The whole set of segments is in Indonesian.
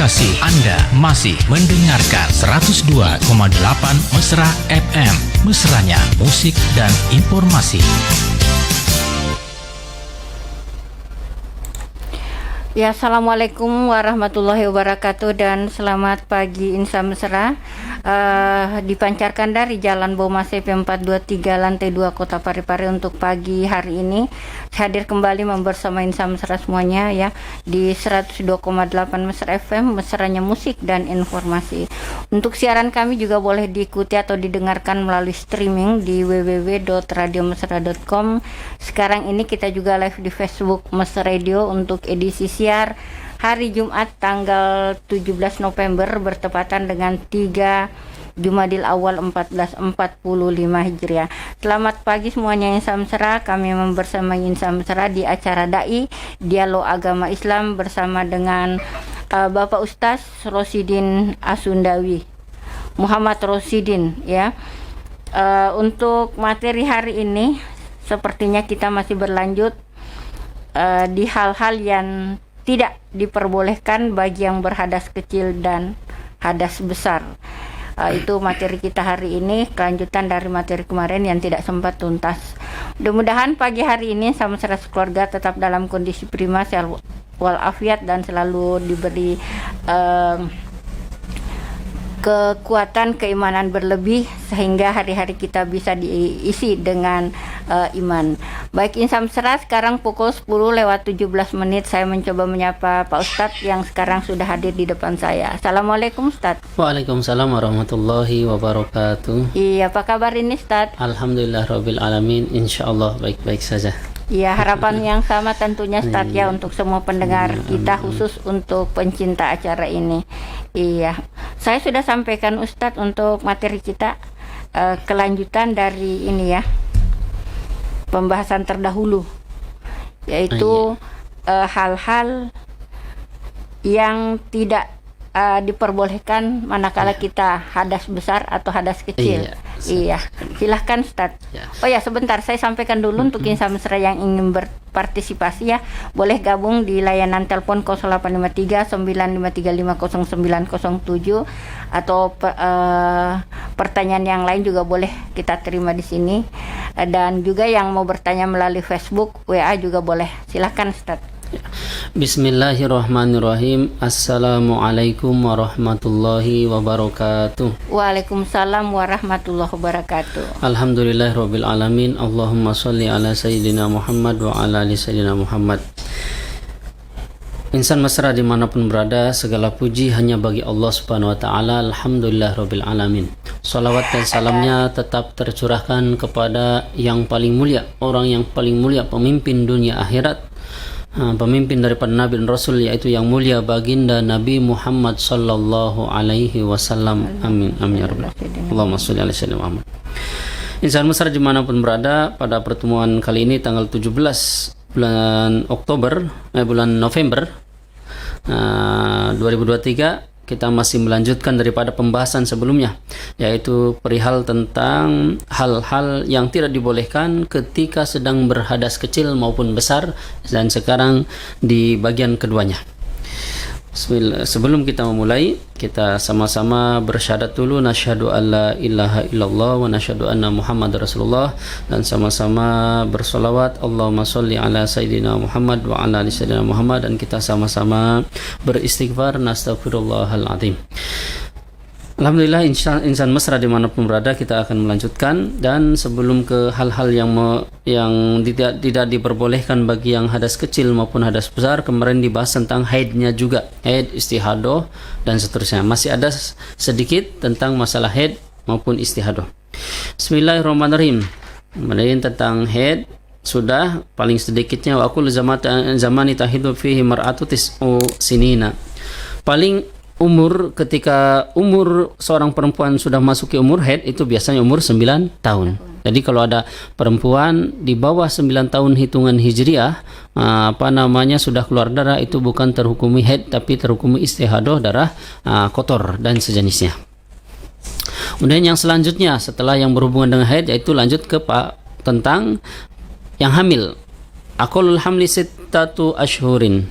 kasih Anda masih mendengarkan 102,8 Mesra FM. Mesranya musik dan informasi. Ya, Assalamualaikum warahmatullahi wabarakatuh dan selamat pagi Insan Mesra. Dipancarkan dari Jalan Boma CP 423 lantai 2 Kota Parepare untuk pagi hari ini. Saya hadir kembali bersama Insan Mesra semuanya ya di 102,8 Mesra FM, mesranya musik dan informasi. Untuk siaran kami juga boleh diikuti atau didengarkan melalui streaming di www.radiomesra.com. Sekarang ini kita juga live di Facebook Mesra Radio untuk edisi siar hari Jumat tanggal 17 November bertepatan dengan 3 Jumadil Awal 1445 Hijriah. Selamat pagi semuanya Insan Mesra. Kami bersama Insan Mesra di acara Dai Dialog Agama Islam bersama dengan Bapak Ustaz Rosidin Asundawi, Muhammad Rosidin ya. Untuk materi hari ini sepertinya kita masih berlanjut di hal-hal yang tidak diperbolehkan bagi yang berhadas kecil dan hadas besar. Itu materi kita hari ini, kelanjutan dari materi kemarin yang tidak sempat tuntas. Mudah-mudahan pagi hari ini sama serasa keluarga tetap dalam kondisi prima, sehat walafiat dan selalu diberi kekuatan keimanan berlebih sehingga hari-hari kita bisa diisi dengan iman. Baik Insan Mesra, sekarang pukul 10:17 saya mencoba menyapa Pak Ustadz yang sekarang sudah hadir di depan saya. Assalamualaikum Ustadz. Waalaikumsalam warahmatullahi wabarakatuh. Iya, apa kabar ini Ustadz? Alhamdulillah Rabbil Alamin, insyaallah baik-baik saja. Ya, harapan yang sama tentunya Ustadz ya untuk semua pendengar kita, khusus untuk pencinta acara ini. Iya, saya sudah sampaikan Ustadz untuk materi kita kelanjutan dari ini ya, pembahasan terdahulu, yaitu hal-hal yang tidak diperbolehkan manakala kita hadas besar atau hadas kecil. Iya, silahkan Ustadz. Oh ya, sebentar saya sampaikan dulu untuk Insan Mesra yang ingin berpartisipasi ya, boleh gabung di layanan telepon 0853 9535 0907 atau pertanyaan yang lain juga boleh kita terima di sini, dan juga yang mau bertanya melalui Facebook, WA juga boleh. Silahkan Ustadz. Bismillahirrahmanirrahim. Assalamualaikum warahmatullahi wabarakatuh. Waalaikumsalam warahmatullahi wabarakatuh. Alhamdulillah Rabbil Alamin. Allahumma salli ala Sayyidina Muhammad wa ala ali Sayyidina Muhammad. Insan Mesra dimanapun berada, segala puji hanya bagi Allah Subhanahu wa Ta'ala. Alhamdulillah Rabbil Alamin. Salawat dan salamnya tetap tercurahkan kepada yang paling mulia, orang yang paling mulia, pemimpin dunia akhirat, pemimpin daripada Nabi dan Rasul, yaitu yang mulia baginda Nabi Muhammad sallallahu alaihi wasallam. Amin amin ya rabbal alamin. Allahumma sholli ala sayyidina Muhammad. Insan Mesra dimanapun berada, pada pertemuan kali ini tanggal 17 bulan November 2023, kita masih melanjutkan daripada pembahasan sebelumnya, yaitu perihal tentang hal-hal yang tidak dibolehkan ketika sedang berhadas kecil maupun besar, dan sekarang di bagian keduanya. Bismillah. Sebelum kita memulai, kita sama-sama bersyahadat dulu, nasyhadu alla ilaha illallah wa nasyhadu anna Muhammad Rasulullah, dan sama-sama bersolawat Allahumma sholli ala Sayyidina Muhammad wa ala ali Sayyidina Muhammad, dan kita sama-sama beristighfar, nastaghfirullahal azim. Alhamdulillah, Insan Mesra dimanapun berada, kita akan melanjutkan. Dan sebelum ke hal-hal yang tidak diperbolehkan bagi yang hadas kecil maupun hadas besar, kemarin dibahas tentang haidnya juga, haid, istihadoh, dan seterusnya. Masih ada sedikit tentang masalah haid maupun istihadoh. Bismillahirrahmanirrahim. Kemudian tentang haid sudah, paling sedikitnya wa aqul zamani tahidu fihi mar'atu tis'u sinina. Paling ketika umur seorang perempuan sudah masuk ke umur haid itu biasanya umur 9 tahun. Jadi kalau ada perempuan di bawah 9 tahun hitungan hijriah, sudah keluar darah, itu bukan terhukumi haid tapi terhukumi istihadoh, darah kotor dan sejenisnya. Kemudian yang selanjutnya setelah yang berhubungan dengan haid, yaitu lanjut ke tentang yang hamil. Aqallul hamli sittatu ashhurin.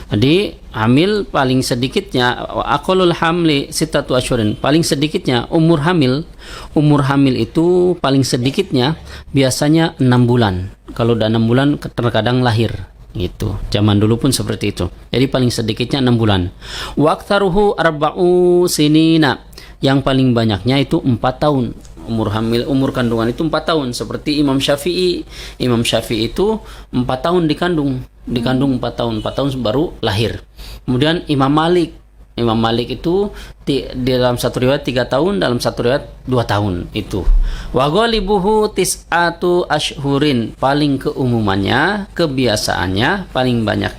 Jadi hamil paling sedikitnya aqallul hamli sittatu asyhurin, paling sedikitnya umur hamil itu paling sedikitnya biasanya 6 bulan. Kalau udah 6 bulan terkadang lahir gitu. Zaman dulu pun seperti itu. Jadi paling sedikitnya 6 bulan. Waqtaruhu arba'u sinina, yang paling banyaknya itu 4 tahun. Umur kandungan itu 4 tahun. Seperti Imam Syafi'i itu 4 tahun dikandung 4 tahun baru lahir. Kemudian Imam Malik itu di dalam satu riwayat 3 tahun, dalam satu riwayat 2 tahun itu. Wa ghalibuhu tis'atu ashhurin, paling keumumannya, kebiasaannya paling banyak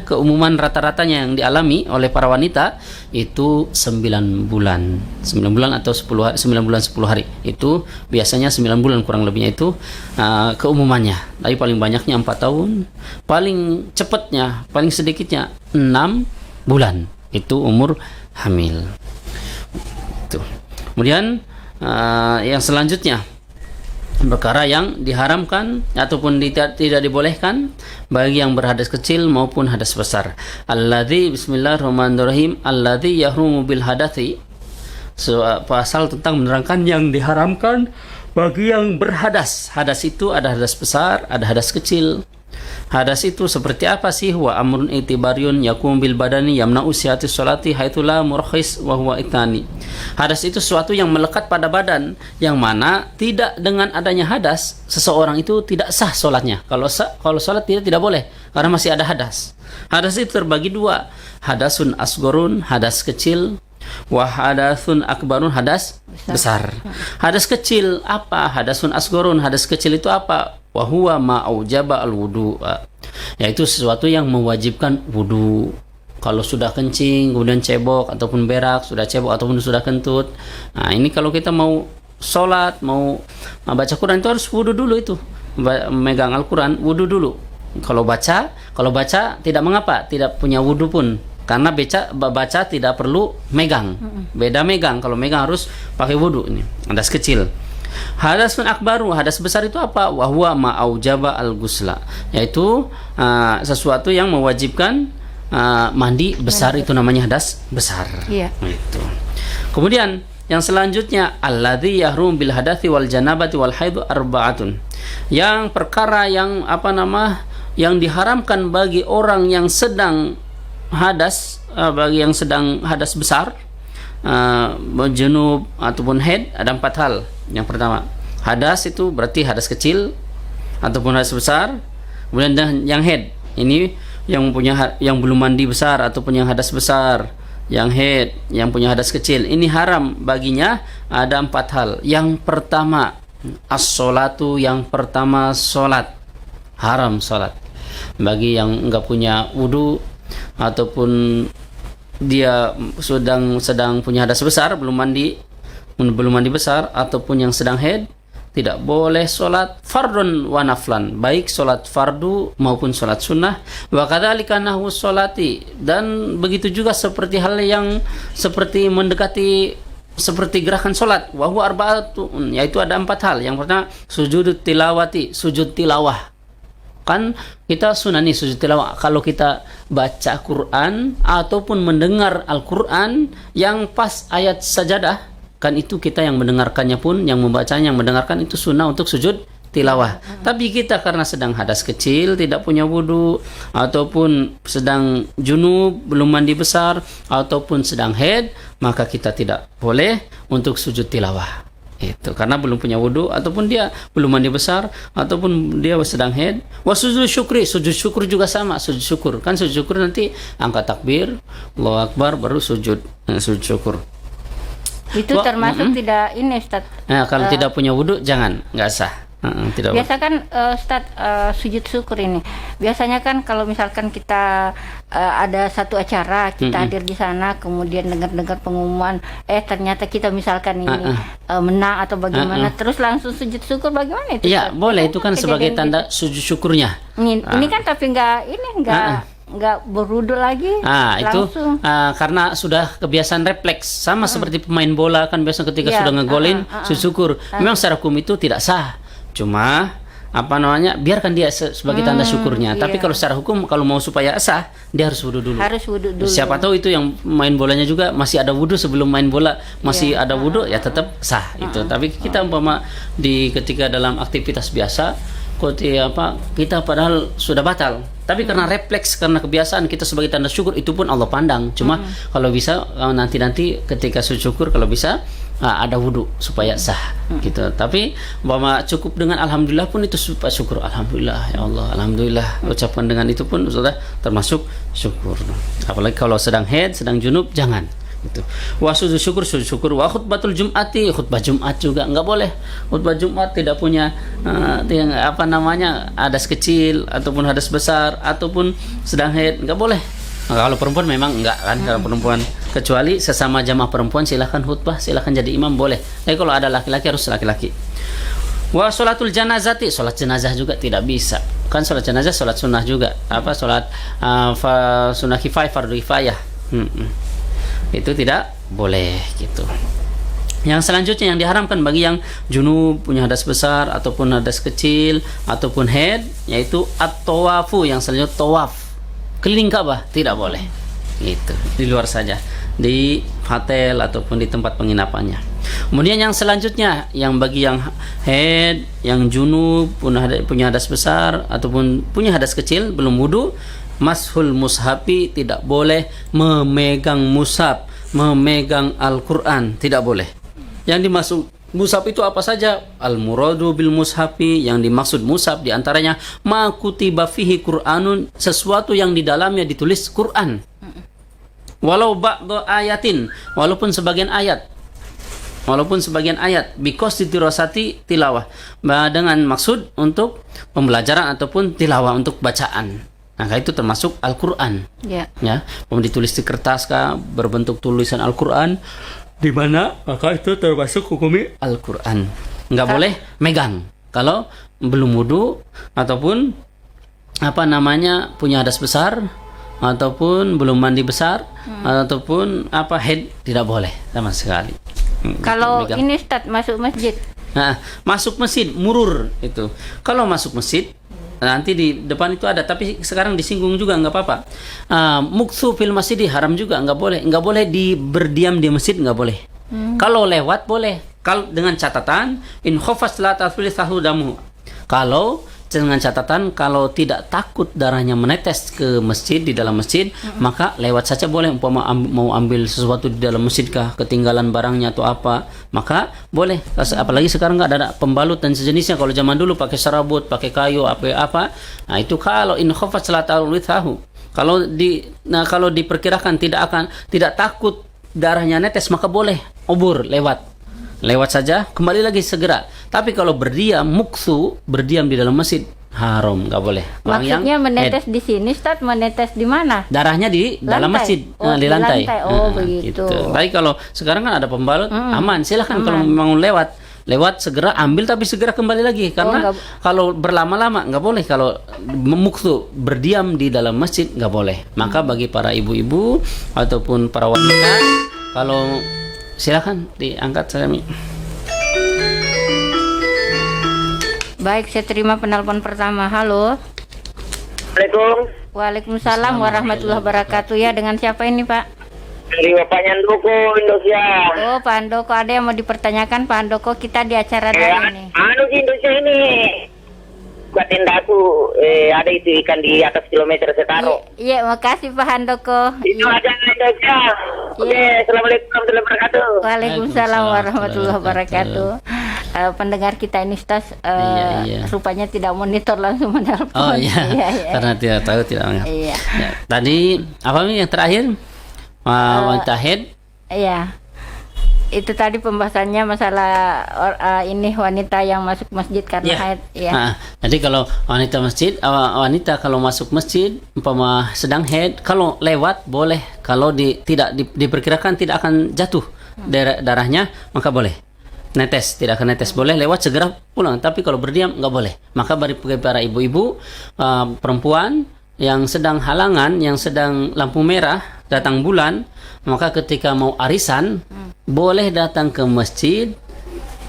keumuman rata-ratanya yang dialami oleh para wanita itu 9 bulan. 9 bulan atau 10 hari, 9 bulan 10 hari. Itu biasanya 9 bulan kurang lebihnya itu keumumannya. Tapi paling banyaknya 4 tahun, paling cepatnya, paling sedikitnya 6 bulan. Itu umur hamil. Itu. Kemudian yang selanjutnya, perkara yang diharamkan ataupun tidak dibolehkan bagi yang berhadas kecil maupun hadas besar. Alladzi, bismillahirrahmanirrahim, alladzi yahrumu bil hadathi. Pasal tentang menerangkan yang diharamkan bagi yang berhadas. Hadas itu ada hadas besar, ada hadas kecil. Hadas itu seperti apa sih? Wa amrun itibariyun yakum bil badani yamna'u sihhatis sholati haitsu la murkhis wa huwa itani. Hadas itu sesuatu yang melekat pada badan, yang mana tidak dengan adanya hadas seseorang itu tidak sah sholatnya. Kalau sholat tidak boleh karena masih ada hadas. Hadas itu terbagi 2, hadasun asgorun, hadas kecil, wa hadasun akbarun, hadas besar. Hadas kecil apa? Hadasun asgorun, hadas kecil itu apa? Wa huwa ma aujaba al-wudu, yaitu sesuatu yang mewajibkan wudu. Kalau sudah kencing, kemudian cebok ataupun berak, sudah cebok ataupun sudah kentut. Nah, ini kalau kita mau sholat, mau baca Quran itu harus wudu dulu itu. Megang Al-Quran, wudu dulu. Kalau baca tidak mengapa, tidak punya wudu pun. Karena baca tidak perlu megang. Beda megang, kalau megang harus pakai wudu. Ini hadas kecil. Hadasun akbaru, hadas besar itu apa? Wa huwa ma aujaba al-ghusla, yaitu sesuatu yang mewajibkan mandi besar, itu namanya hadas besar. Iya. Itu. Kemudian yang selanjutnya, alladzi yahrum bil hadathi wal janabati wal haidu arba'atun. Yang perkara yang yang diharamkan bagi orang yang sedang hadas, bagi yang sedang hadas besar, junub ataupun haid, ada 4 hal. Yang pertama, hadas itu berarti hadas kecil ataupun hadas besar. Kemudian yang haid, ini yang belum mandi besar ataupun yang hadas besar. Yang haid, yang punya hadas kecil, ini haram baginya ada 4 hal. Yang pertama, as-sholatu, yang pertama sholat. Haram sholat bagi yang enggak punya wudu ataupun dia sedang punya hadas besar, belum mandi besar, ataupun yang sedang haid, tidak boleh sholat fardun wa naflan, baik sholat fardu maupun sholat sunnah. Wa kadzalika nahwu sholati, dan begitu juga seperti hal yang seperti mendekati seperti gerakan sholat. Wa huwa arba'atun, yaitu ada 4 hal. Yang pertama, sujud tilawati, sujud tilawah. Kan kita sunnah nih sujud tilawah. Kalau kita baca Quran ataupun mendengar Al-Quran yang pas ayat sajadah, kan itu kita yang mendengarkannya pun, yang membacanya, yang mendengarkan itu sunnah untuk sujud tilawah. Tapi kita karena sedang hadas kecil, tidak punya wudu, ataupun sedang junub, belum mandi besar, ataupun sedang haid, maka kita tidak boleh untuk sujud tilawah. Itu karena belum punya wudu, ataupun dia belum mandi besar, ataupun dia sedang haid. Wa sujud syukri, sujud syukur juga sama. Sujud syukur, kan sujud syukur nanti angkat takbir, Allahu Akbar, baru sujud syukur. Itu termasuk tidak ini, Ustaz. Nah, kalau tidak punya wudu jangan, nggak sah. Tidak. Biasa kan Ustaz, sujud syukur ini. Biasanya kan kalau misalkan kita ada satu acara, kita hadir di sana, kemudian dengar pengumuman, ternyata kita misalkan ini menang atau bagaimana, terus langsung sujud syukur, bagaimana itu? Iya, boleh, itu kan sebagai tanda sujud syukurnya. Ini kan tapi nggak berwudu lagi, langsung. Itu karena sudah kebiasaan refleks, sama seperti pemain bola kan biasa ketika sudah ngegolin sujud syukur. Memang secara hukum itu tidak sah, cuma biarkan dia sebagai tanda syukurnya. Tapi iya. kalau secara hukum, kalau mau supaya sah, dia harus wudu dulu. Harus wudu dulu. Siapa tahu itu yang main bolanya juga masih ada wudu sebelum main bola, masih ada wudu, ya tetap sah itu. Tapi kita ketika dalam aktivitas biasa, kita padahal sudah batal. Tapi karena refleks, karena kebiasaan kita sebagai tanda syukur, itu pun Allah pandang. Cuma kalau bisa nanti ketika syukur, kalau bisa ada wudu supaya sah gitu. Tapi cukup dengan alhamdulillah pun itu supaya syukur. Alhamdulillah ya Allah, alhamdulillah. Ucapan dengan itu pun sudah termasuk syukur. Apalagi kalau sedang haid, sedang junub, jangan gitu. Wa sujud syukur wa khutbatul jum'ati, khutbah Jumat juga enggak boleh. Khutbah Jumat tidak punya hadas kecil ataupun hadas besar ataupun sedang haid, enggak boleh. Nah, kalau perempuan memang enggak kan, kalau perempuan, kecuali sesama jamaah perempuan silahkan khutbah, silahkan jadi imam, boleh. Tapi kalau ada laki-laki harus laki-laki. Wa sholatul janazati, sholat jenazah juga tidak bisa. Kan sholat jenazah sholat sunnah juga. Sholat sunnah kifayah, fardu kifayah. Itu tidak boleh gitu. Yang selanjutnya yang diharamkan bagi yang junub, punya hadas besar ataupun hadas kecil ataupun haid, yaitu at-tawafu, yang selanjutnya tawaf keliling Ka'bah, tidak boleh. Gitu. Di luar saja, di hotel ataupun di tempat penginapannya. Kemudian yang selanjutnya, yang bagi yang haid, yang junub, punya hadas besar ataupun punya hadas kecil, belum wudu, mashul mushafi, tidak boleh memegang mushaf, memegang Al-Quran, tidak boleh. Yang dimaksud mushaf itu apa saja? Al-muradu bil mushafi, yang dimaksud mushaf diantaranya ma kutiba fihi Qur'anun, sesuatu yang di dalamnya ditulis Quran. Walau ba'da ayatin, walaupun sebagian ayat. Because ditirosati tilawah, dengan maksud untuk pembelajaran ataupun tilawah, untuk bacaan. Nah, itu termasuk Al-Quran. Ya, ditulis di kertas kah, berbentuk tulisan Al-Quran, di mana maka itu termasuk hukumi Al-Quran. Nggak boleh megang kalau belum wudu ataupun punya hadas besar ataupun belum mandi besar ataupun haid, tidak boleh sama sekali. Kalau megang. ini Ustaz masuk masjid. Nah, masuk masjid murur itu. Kalau masuk masjid nanti di depan itu ada, tapi sekarang disinggung juga nggak apa-apa. Muktsu fil masjid haram juga, nggak boleh berdiam di masjid, nggak boleh. Kalau lewat boleh, kalau dengan catatan in khofas la tasfisahu damu. Kalau dengan catatan kalau tidak takut darahnya menetes ke masjid, di dalam masjid, maka lewat saja boleh. Umpama mau ambil sesuatu di dalam masjid kah, ketinggalan barangnya atau apa, maka boleh. Apalagi sekarang nggak ada pembalut dan sejenisnya. Kalau zaman dulu pakai serabut, pakai kayu, apa. Nah, itu kalau in khafat salatul withahu. Kalau diperkirakan tidak takut darahnya netes, maka boleh obur lewat saja, kembali lagi segera. Tapi kalau berdiam di dalam masjid, haram, nggak boleh. Maksudnya menetes di sini, Ustaz, menetes di mana? Darahnya di dalam masjid, di lantai. Begitu. Gitu. Tapi kalau sekarang kan ada pembalut, aman. Silahkan kalau mau lewat segera ambil, tapi segera kembali lagi. Karena kalau berlama-lama nggak boleh. Kalau berdiam di dalam masjid nggak boleh. Maka bagi para ibu-ibu ataupun para wanita, kalau silakan diangkat saya. Baik, saya terima penelpon pertama. Halo. Assalamualaikum. Waalaikumsalam warahmatullahi wabarakatuh. Ya, dengan siapa ini, Pak? Dari Bapak Handoko, Indonesia. Oh, Pak Handoko, ada yang mau dipertanyakan, Pak Handoko? Kita di acara ini. Indonesia ini. Buat tindaku, ada itu ikan di atas kilometer setaro. Iya, makasih Pak Handoko. Itu aja Indonesia. Oke, Assalamualaikum warahmatullahi wabarakatuh. Waalaikumsalam warahmatullahi wabarakatuh. Pendengar kita ini, Ustaz, rupanya tidak monitor, langsung menelpon. Oh iya. Karena tidak tahu, tidak mengerti. Iya. Ya, tadi apa yang terakhir? Wanita haid. Iya. Itu tadi pembahasannya masalah ini wanita yang masuk masjid karena haid. Ya. Jadi kalau wanita kalau masuk masjid umpama sedang haid, kalau lewat boleh. Kalau tidak diperkirakan tidak akan jatuh darahnya, maka boleh. Tidak akan netes, boleh lewat segera pulang. Tapi kalau berdiam nggak boleh. Maka bagi para ibu-ibu perempuan yang sedang halangan, yang sedang lampu merah, datang bulan, maka ketika mau arisan boleh datang ke masjid,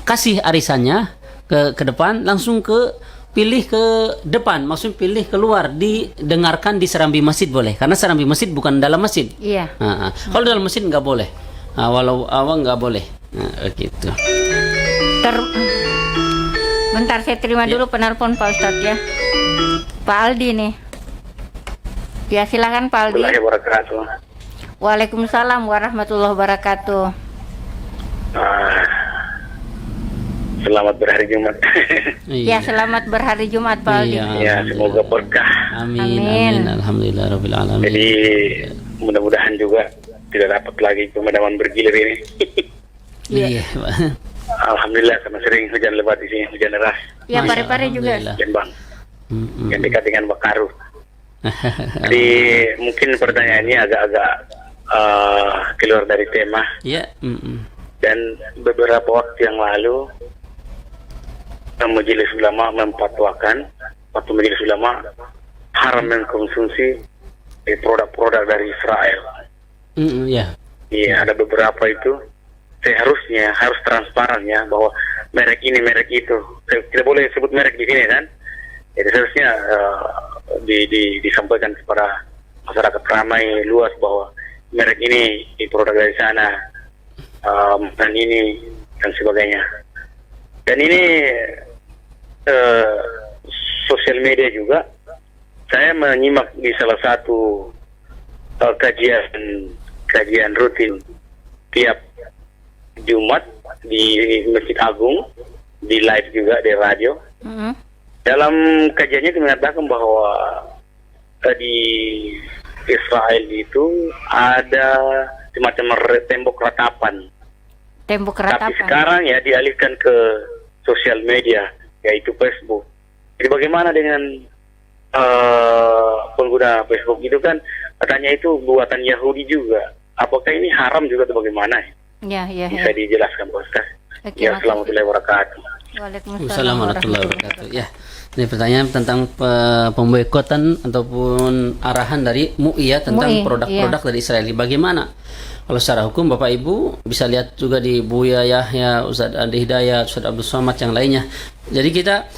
kasih arisannya ke depan, langsung ke pilih ke depan, maksudnya pilih keluar, didengarkan di serambi masjid boleh, karena serambi masjid bukan dalam masjid. Iya. Kalau dalam masjid nggak boleh. Walau awal nggak boleh. Gitu. Bentar saya terima dulu penelpon Pak Ustadz ya. Pak Aldi nih. Ya silakan Pak Aldi. Warahmatullahi wabarakatuh. Waalaikumsalam warahmatullahi wabarakatuh. Selamat berhari Jumat. Ya selamat berhari Jumat Pak Aldi. Ya, semoga berkah. Amin. Alhamdulillah rabbil alamin. Jadi mudah-mudahan juga tidak dapat lagi pemadaman bergilir ini. Iya. Alhamdulillah, karena sering hujan lebat di sini, hujan deras. Ya pare-pare juga. Hujan bang. Yang dekat dengan Bakaru. Jadi mungkin pertanyaannya agak-agak keluar dari tema. Iya. Dan beberapa waktu yang lalu Majelis Ulama memfatwakan waktu Majelis Ulama haram mengkonsumsi produk-produk dari Israel. Iya. Iya, ada beberapa itu seharusnya harus transparan ya, bahwa merek ini merek itu tidak boleh sebut merek di sini kan. Jadi seharusnya disampaikan kepada masyarakat ramai luas bahwa merek ini produk dari sana, dan ini dan sebagainya. Dan ini sosial media juga, saya menyimak di salah satu kajian rutin tiap Jumat di Masjid Agung, di live juga di radio. Dalam kajiannya itu mengatakan bahwa di Israel itu ada semacam tembok ratapan. Tapi sekarang ya dialihkan ke sosial media, yaitu Facebook. Jadi bagaimana dengan pengguna Facebook itu kan katanya itu buatan Yahudi juga. Apakah ini haram juga atau bagaimana? Ya. Bisa dijelaskan Pak Ustaz. Oke, Ya, assalamualaikum warahmatullahi wabarakatuh. Waalaikumsalam warahmatullahi wabarakatuh. Ya. Ini pertanyaan tentang pemboikotan ataupun arahan dari MUI ya tentang produk-produk dari Israel. Bagaimana? Kalau secara hukum Bapak Ibu bisa lihat juga di Buya Yahya, Ustaz Adi Hidayat, Ustaz Abdul Somad yang lainnya. Jadi kita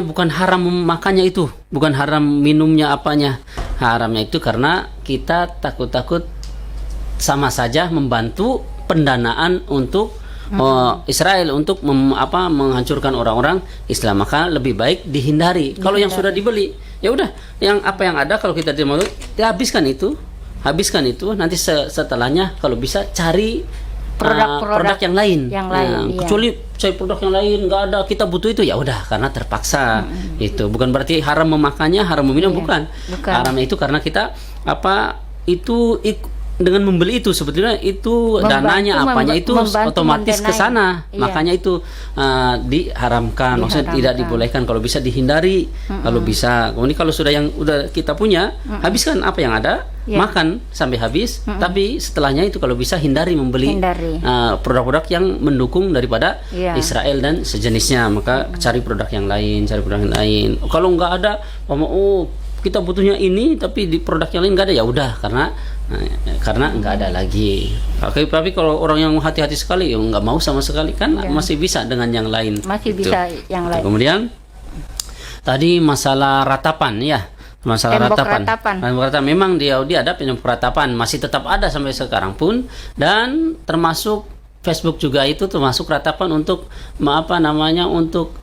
bukan haram makannya itu, bukan haram minumnya apanya. Haramnya itu karena kita takut-takut sama saja membantu pendanaan untuk Israel untuk menghancurkan orang-orang Islam, maka lebih baik dihindari. Kalau yang sudah dibeli, ya udah, yang apa yang ada kalau kita tidak mau, ya habiskan itu, nanti setelahnya kalau bisa cari produk yang lain. Kecuali saya produk yang lain nggak ada, kita butuh itu, ya udah karena terpaksa. Itu bukan berarti haram memakannya, haram meminum, bukan. Haramnya itu karena kita dengan membeli itu sebetulnya itu dananya apanya itu otomatis ke sana. Makanya itu diharamkan, maksudnya tidak dibolehkan, kalau bisa dihindari. Kalau bisa, kemudian kalau sudah yang udah kita punya, habiskan apa yang ada, makan sampai habis, tapi setelahnya itu kalau bisa hindari membeli produk-produk yang mendukung daripada Israel dan sejenisnya. Maka cari produk yang lain, Kalau nggak ada, kita butuhnya ini tapi di produk yang lain nggak ada, ya udah karena nggak ada lagi. Tapi kalau orang yang hati-hati sekali, ya nggak mau sama sekali kan, masih bisa dengan yang lain. Bisa yang lain. Kemudian tadi masalah ratapan ya, ratapan. Memang dia ada tembok ratapan, masih tetap ada sampai sekarang pun, dan termasuk Facebook juga itu termasuk ratapan untuk untuk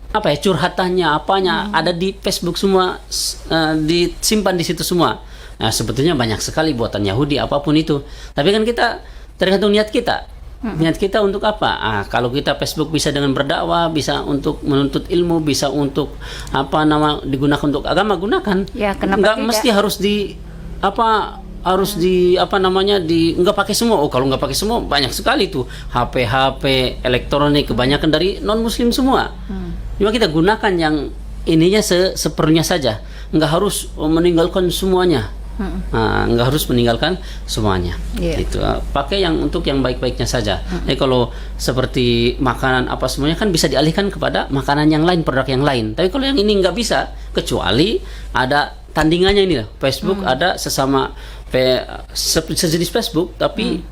curhatannya ada di Facebook semua, disimpan di situ semua. Nah, sebetulnya banyak sekali buatan Yahudi apapun itu. Tapi kan kita tergantung niat kita. Niat kita untuk apa? Kalau kita Facebook bisa dengan berdakwah, bisa untuk menuntut ilmu, bisa untuk digunakan untuk agama, gunakan. Ya, kenapa nggak tidak? Mesti harus nggak pakai semua. Kalau nggak pakai semua banyak sekali tuh HP elektronik kebanyakan dari non muslim semua. Cuma kita gunakan yang ininya seperlunya saja, nggak harus meninggalkan semuanya. Nggak harus meninggalkan semuanya. Gitu. Pakai yang untuk yang baik-baiknya saja. Jadi kalau seperti makanan apa semuanya kan bisa dialihkan kepada makanan yang lain, produk yang lain. Tapi kalau yang ini nggak bisa, kecuali ada tandingannya ini lah. Facebook ada sesama sejenis Facebook, tapi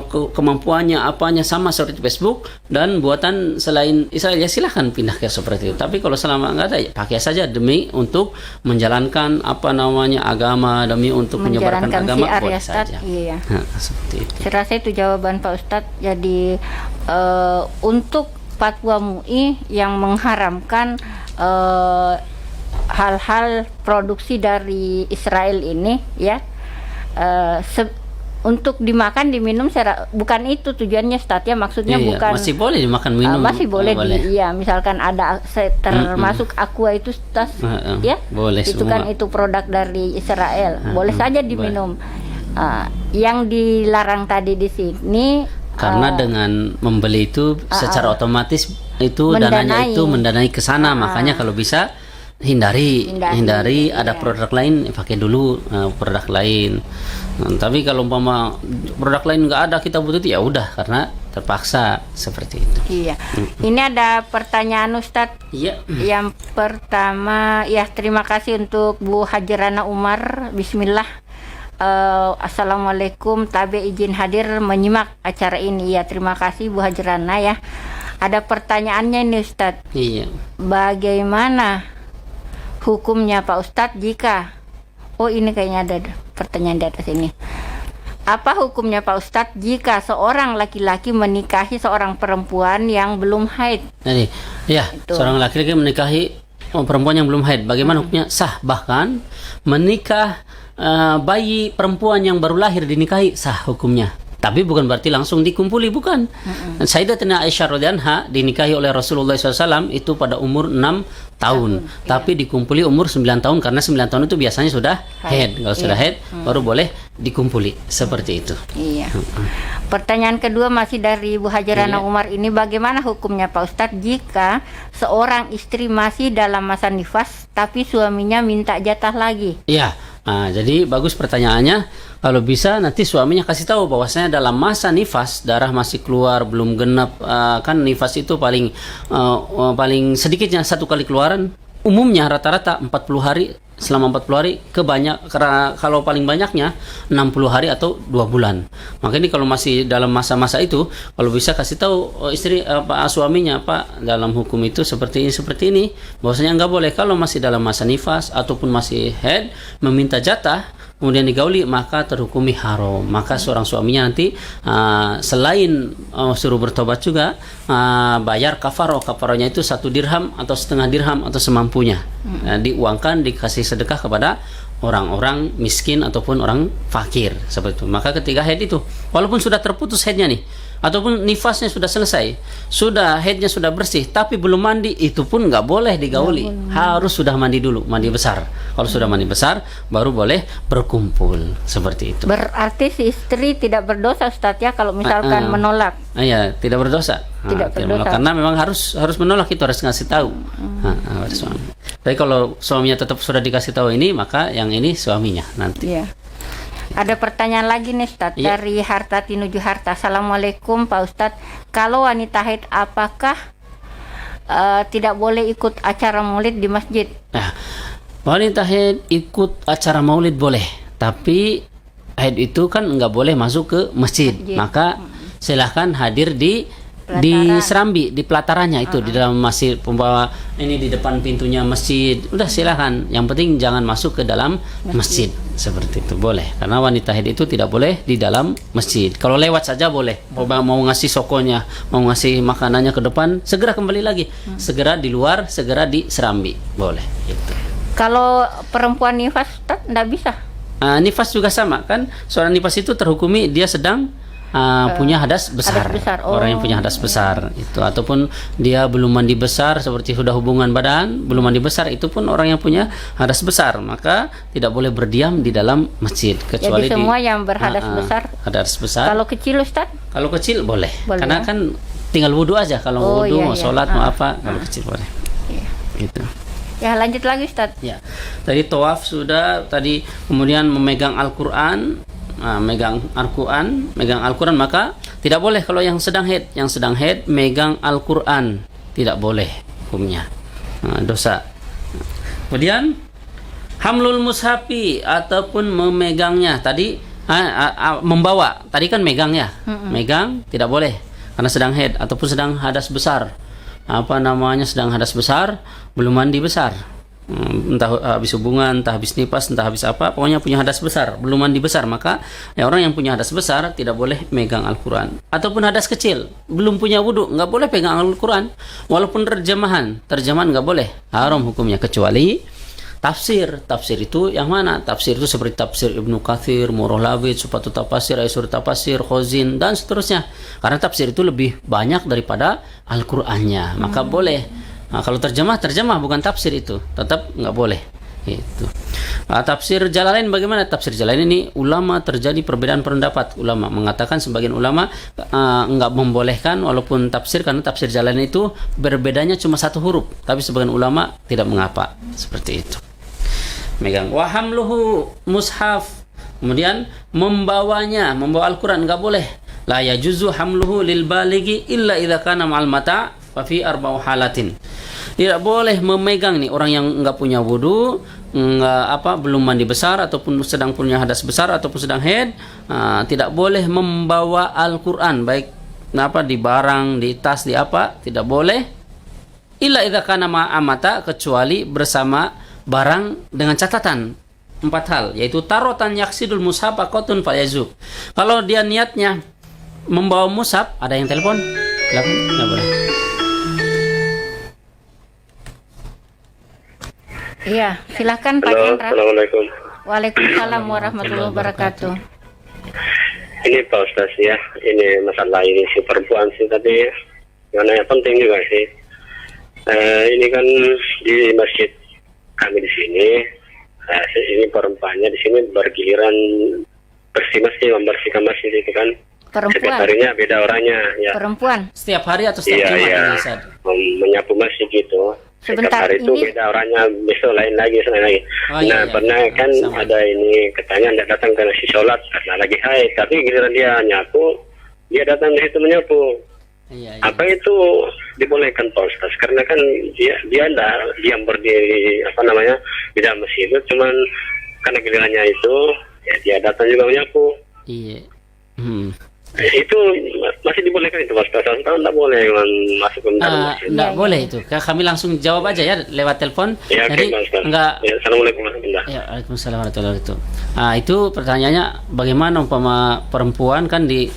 kemampuannya apanya sama seperti Facebook dan buatan selain Israel, ya silahkan pindah ke seperti itu. Tapi kalau selama nggak ada, ya pakai saja demi untuk menjalankan agama, demi untuk menyebarkan agama, syiar, boleh ya, Ustaz. saja. Iya. Seperti itu. Saya rasa itu jawaban Pak Ustadz. Jadi untuk fatwa MUI yang mengharamkan hal-hal produksi dari Israel ini, ya, untuk dimakan diminum, bukan itu tujuannya, Ustadz, ya, maksudnya Iya, bukan masih boleh dimakan minum, masih boleh, boleh. iya, misalkan ada termasuk aqua itu, Ustadz, ya, boleh itu semua. kan itu produk dari Israel, boleh saja diminum. Yang dilarang tadi di sini karena dengan membeli itu secara otomatis itu dananya itu mendanai ke sana, makanya kalau bisa hindari ada produk lain, pakai dulu produk lain. Tapi kalau umpama produk lain nggak ada, kita butuh, ya udah, karena terpaksa seperti itu. Iya. Ini ada pertanyaan, Ustadz. Iya. Yang pertama, ya, terima kasih untuk Bu Hajrana Umar. Bismillah. Assalamualaikum, Tabe izin hadir menyimak acara ini. Ya, terima kasih Bu Hajrana, ya. Ada pertanyaannya nih, Ustadz. Iya. Bagaimana hukumnya Pak Ustadz jika ini kayaknya ada pertanyaan di atas ini. Apa hukumnya Pak Ustadz jika seorang laki-laki menikahi seorang perempuan yang belum haid? Jadi, ya, seorang laki-laki menikahi perempuan yang belum haid, bagaimana hukumnya? Sah. Bahkan menikah bayi perempuan yang baru lahir dinikahi, sah hukumnya. Tapi bukan berarti langsung dikumpuli, bukan. Sayyidatina Aisyah radhiyallahu anha dinikahi oleh Rasulullah SAW itu pada umur 6 tahun. Tapi dikumpuli umur 9 tahun, karena 9 tahun itu biasanya sudah haid. Kalau sudah haid baru boleh dikumpuli, seperti itu. Iya. Pertanyaan kedua masih dari Bu Hajrana Umar ini, bagaimana hukumnya Pak Ustadz jika seorang istri masih dalam masa nifas tapi suaminya minta jatah lagi? Iya. Jadi bagus pertanyaannya. Kalau bisa nanti suaminya kasih tahu bahwasanya dalam masa nifas, darah masih keluar belum genap, kan nifas itu paling sedikitnya 1 kali keluaran, umumnya rata-rata 40 hari. Selama 40 hari karena kalau paling banyaknya 60 hari atau 2 bulan. Maka ini kalau masih dalam masa-masa itu, kalau bisa kasih tahu suaminya, Pak, dalam hukum itu seperti ini, bahwasanya nggak boleh kalau masih dalam masa nifas ataupun masih haid meminta jatah kemudian digauli, maka terhukumi haram. Maka seorang suaminya nanti selain suruh bertobat juga bayar kafaroh. Kafarohnya itu 1 dirham atau setengah dirham atau semampunya. Diuangkan, dikasih sedekah kepada orang-orang miskin ataupun orang fakir, seperti itu. Maka ketika haid itu, walaupun sudah terputus haidnya nih, ataupun nifasnya sudah selesai, haidnya sudah bersih, tapi belum mandi, itu pun nggak boleh digauli. Harus sudah mandi dulu, mandi besar. Kalau sudah mandi besar, baru boleh berkumpul, seperti itu. Berarti si istri tidak berdosa, Ustadz, ya, kalau misalkan menolak? Iya, tidak berdosa. Tidak berdosa. Karena memang harus menolak, itu harus ngasih tahu. Suami. Tapi kalau suaminya tetap sudah dikasih tahu ini, maka yang ini suaminya nanti. Iya. Ada pertanyaan lagi nih, Ustadz, dari Hartati Nuju Harta. Assalamualaikum Pak Ustadz, kalau wanita haid apakah tidak boleh ikut acara maulid di masjid? Wanita haid ikut acara maulid boleh, tapi haid itu kan nggak boleh masuk ke masjid. Maka silahkan hadir di serambi, di pelatarannya itu, di dalam masjid, pembawa ini di depan pintunya masjid, udah silahkan. Yang penting jangan masuk ke dalam masjid, seperti itu boleh. Karena wanita haid itu tidak boleh di dalam masjid. Kalau lewat saja boleh. Mau ngasih sokonya, mau ngasih makanannya ke depan, segera kembali lagi. Segera di luar, segera di serambi, boleh. Gitu. Kalau perempuan nifas, tidak bisa? Nifas juga sama kan. Seorang nifas itu terhukumi dia sedang punya hadas besar. Orang yang punya hadas besar itu, ataupun dia belum mandi besar, seperti sudah hubungan badan belum mandi besar, itu pun orang yang punya hadas besar, maka tidak boleh berdiam di dalam masjid, kecuali jadi semua yang berhadas besar. Kalau kecil, Ustaz? Kalau kecil boleh, karena kan tinggal wudhu aja. Kalau wudhu mau sholat mau apa, kalau kecil boleh. Gitu. Ya, lanjut lagi, Ustaz. Ya, tadi tawaf sudah, tadi kemudian memegang Al-Quran. Megang Al-Quran, maka tidak boleh kalau yang sedang haid megang Al-Quran, tidak boleh hukumnya, dosa. Kemudian hamlul mushafi ataupun memegangnya, tadi membawa. Tadi kan megang ya. Megang tidak boleh karena sedang haid ataupun sedang hadas besar. Sedang hadas besar, belum mandi besar. Entah habis hubungan, entah habis nipas, entah habis apa, pokoknya punya hadas besar, belum mandi besar, maka ya orang yang punya hadas besar tidak boleh megang Al-Quran. Ataupun hadas kecil, belum punya wudhu, nggak boleh pegang Al-Quran. Walaupun terjemahan nggak boleh, haram hukumnya, kecuali tafsir. Tafsir itu yang mana? Tafsir itu seperti tafsir Ibnu Katsir, Murolawid, Supatu Tafasir, Aisur Tafasir, Khozin, dan seterusnya. Karena tafsir itu lebih banyak daripada Al-Qur'annya, maka boleh. Nah, kalau terjemah bukan tafsir, itu tetap nggak boleh. Itu. Tafsir Jalalain bagaimana? Tafsir Jalalain ini ulama terjadi perbedaan pendapat. Ulama mengatakan, sebagian ulama nggak membolehkan walaupun tafsir, karena tafsir Jalalain itu berbedanya cuma satu huruf. Tapi sebagian ulama tidak mengapa, seperti itu. Megang wahamluhu mushaf, kemudian membawa Al-Quran nggak boleh. La yajuzu hamluhu lil baligi illa idza kana ma'al mata' fa fi arba'u halatin. Tidak boleh memegang nih orang yang nggak punya wudu, belum mandi besar, ataupun sedang punya hadas besar, ataupun sedang haid, tidak boleh membawa Al-Quran, baik di barang, di tas, di apa, tidak boleh. Illa idza kana ma'amata, kecuali bersama barang dengan catatan 4 hal, yaitu tarotan yaksidul mushaf qatun fayazub. Kalau dia niatnya membawa mushaf, ada yang telepon? Nggak boleh. Iya, silakan Pak Halo, Chandra. Assalamualaikum. Waalaikumsalam warahmatullahi wabarakatuh. Ini Pak Ustaz ya, ini masalah ini si perempuan sih tadi, karena yang penting juga sih. Ini kan di masjid kami di sini, ini perempuannya di sini bergiliran bersih masjid, membersihkan masjid itu kan. Perempuan. Setiap harinya beda orangnya ya. Perempuan. Setiap hari atau setiap Jumat? Iya. Menyapu masjid gitu. Sebentar, setiap hari itu ini beda orangnya, besok lain lagi. Oh, iya, Pernah kan sama. ada ini katanya tidak datang karena si sholat karena lagi haid, tapi giliran dia nyapu, dia datang di situ menyapu. Iya. Apa itu dibolehkan Pak Ustaz? Karena kan dia diam berdiri di dalam masjid itu, cuman karena gilirannya itu ya dia datang juga menyapu. Iya. Itu masih dibolehkan itu Pak Ustaz? Atau tidak boleh masuk ke dalam masjid? Tidak boleh itu. Kami langsung jawab aja ya lewat telepon. Ya, Jadi Pak Ustaz. enggak. Ya, Assalamualaikum warahmatullahi wabarakatuh. Ya, Waalaikumsalam warahmatullahi wabarakatuh. Itu pertanyaannya, bagaimana umpama perempuan kan di